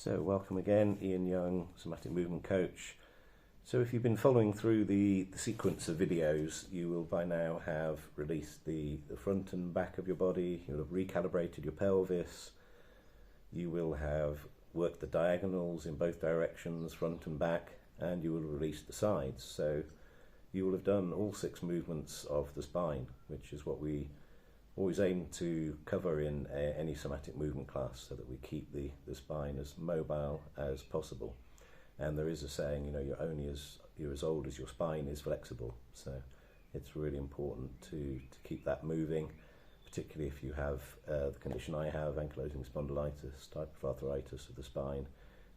So welcome again, Ian Young, Somatic Movement Coach. So if you've been following through the sequence of videos, you will by now have released the front and back of your body, you'll have recalibrated your pelvis, you will have worked the diagonals in both directions, front and back, and you will release the sides. So you will have done all 6 movements of the spine, which is what we always aim to cover in any somatic movement class, so that we keep the spine as mobile as possible. And there is a saying, you're as old as your spine is flexible. So it's really important to keep that moving, particularly if you have the condition I have, ankylosing spondylitis, type of arthritis of the spine.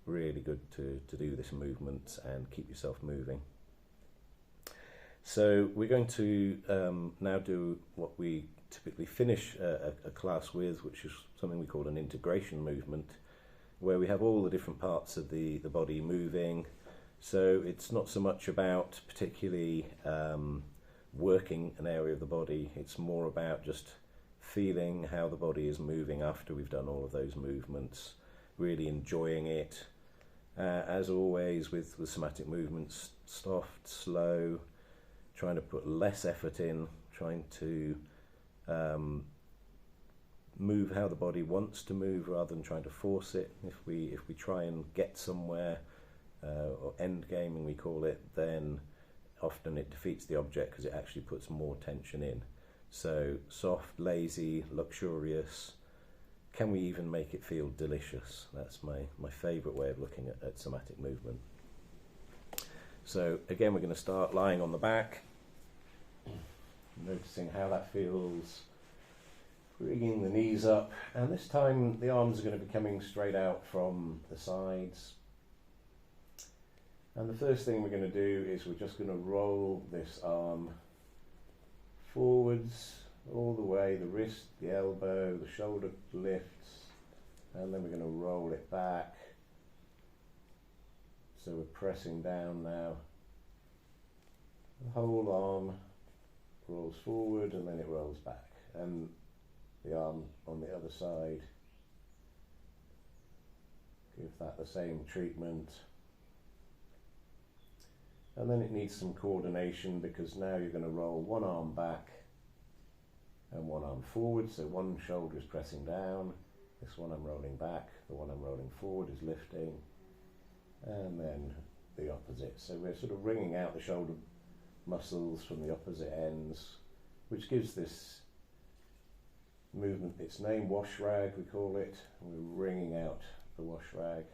Really good to do this movement and keep yourself moving. So we're going to now do what we typically finish a class with, which is something we call an integration movement, where we have all the different parts of the body moving. So it's not so much about particularly working an area of the body, it's more about just feeling how the body is moving after we've done all of those movements, really enjoying it. As always with somatic movements, soft, slow, trying to put less effort in, trying to move how the body wants to move rather than trying to force it. If we try and get somewhere, or end gaming we call it, then often it defeats the object because it actually puts more tension in. So soft, lazy, luxurious. Can we even make it feel delicious? That's my favourite way of looking at somatic movement. So again, we're going to start lying on the back, noticing how that feels, bringing the knees up, and this time the arms are going to be coming straight out from the sides. And the first thing we're going to do is we're just going to roll this arm forwards all the way, the wrist, the elbow, the shoulder lifts, and then we're going to roll it back. So we're pressing down now. The whole arm rolls forward and then it rolls back, and the arm on the other side, give that the same treatment. And then it needs some coordination, because now you're going to roll one arm back and one arm forward, so one shoulder is pressing down, this one I'm rolling back, the one I'm rolling forward is lifting, and then the opposite. So we're sort of wringing out the shoulder muscles from the opposite ends, which gives this movement its name, Washrag we call it. We're wringing out the Washrag.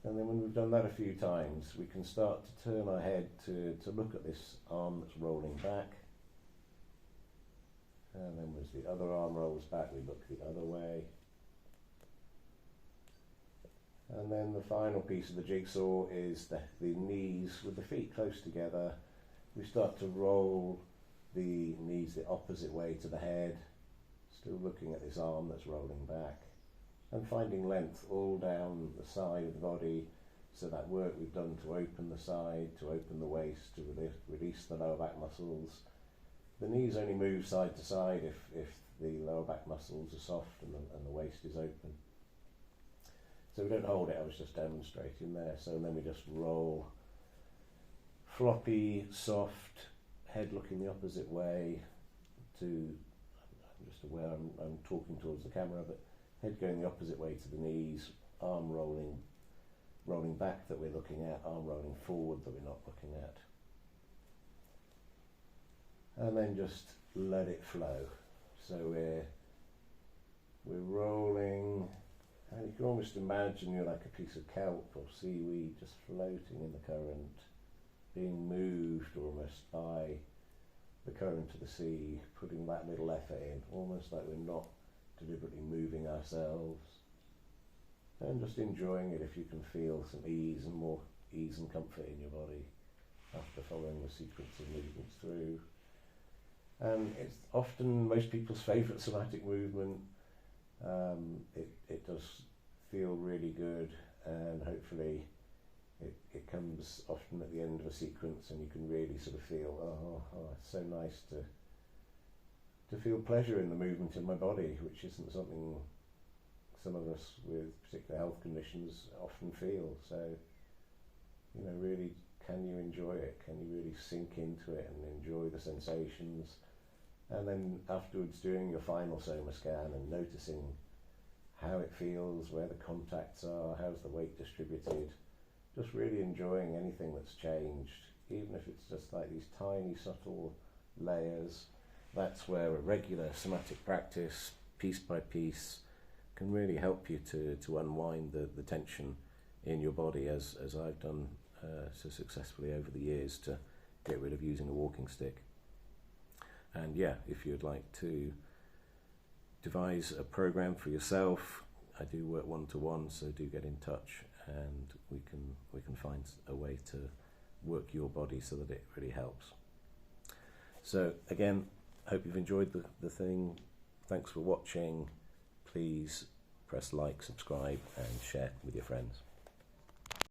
And then when we've done that a few times, we can start to turn our head to look at this arm that's rolling back. And then as the other arm rolls back, we look the other way. And then the final piece of the jigsaw is the knees with the feet close together. We start to roll the knees the opposite way to the head, still looking at this arm that's rolling back, and finding length all down the side of the body. So that work we've done to open the side, to open the waist, to release the lower back muscles. The knees only move side to side if the lower back muscles are soft and the waist is open. So we don't hold it, I was just demonstrating there. So then we just roll, floppy, soft, head looking the opposite way to, I'm just aware I'm talking towards the camera, but head going the opposite way to the knees, arm rolling back that we're looking at, arm rolling forward that we're not looking at. And then just let it flow. So we're rolling, and you can almost imagine you're like a piece of kelp or seaweed just floating in the current, being moved almost by the current of the sea, putting that little effort in, almost like we're not deliberately moving ourselves, and just enjoying it if you can feel some ease and more ease and comfort in your body after following the sequence of movements through. And it's often most people's favourite somatic movement. It does feel really good, and hopefully it comes often at the end of a sequence, and you can really sort of feel, oh it's so nice to feel pleasure in the movement in my body, which isn't something some of us with particular health conditions often feel. So, you know, really, can you enjoy it? Can you really sink into it and enjoy the sensations? And then afterwards doing your final soma scan and noticing how it feels, where the contacts are, how's the weight distributed, just really enjoying anything that's changed, even if it's just like these tiny subtle layers. That's where a regular somatic practice, piece by piece, can really help you to unwind the tension in your body, as I've done so successfully over the years, to get rid of using a walking stick. And yeah, if you'd like to devise a program for yourself, I do work one-to-one, so do get in touch, and we can find a way to work your body so that it really helps. So again, hope you've enjoyed the thing. Thanks for watching. Please press like, subscribe, and share with your friends.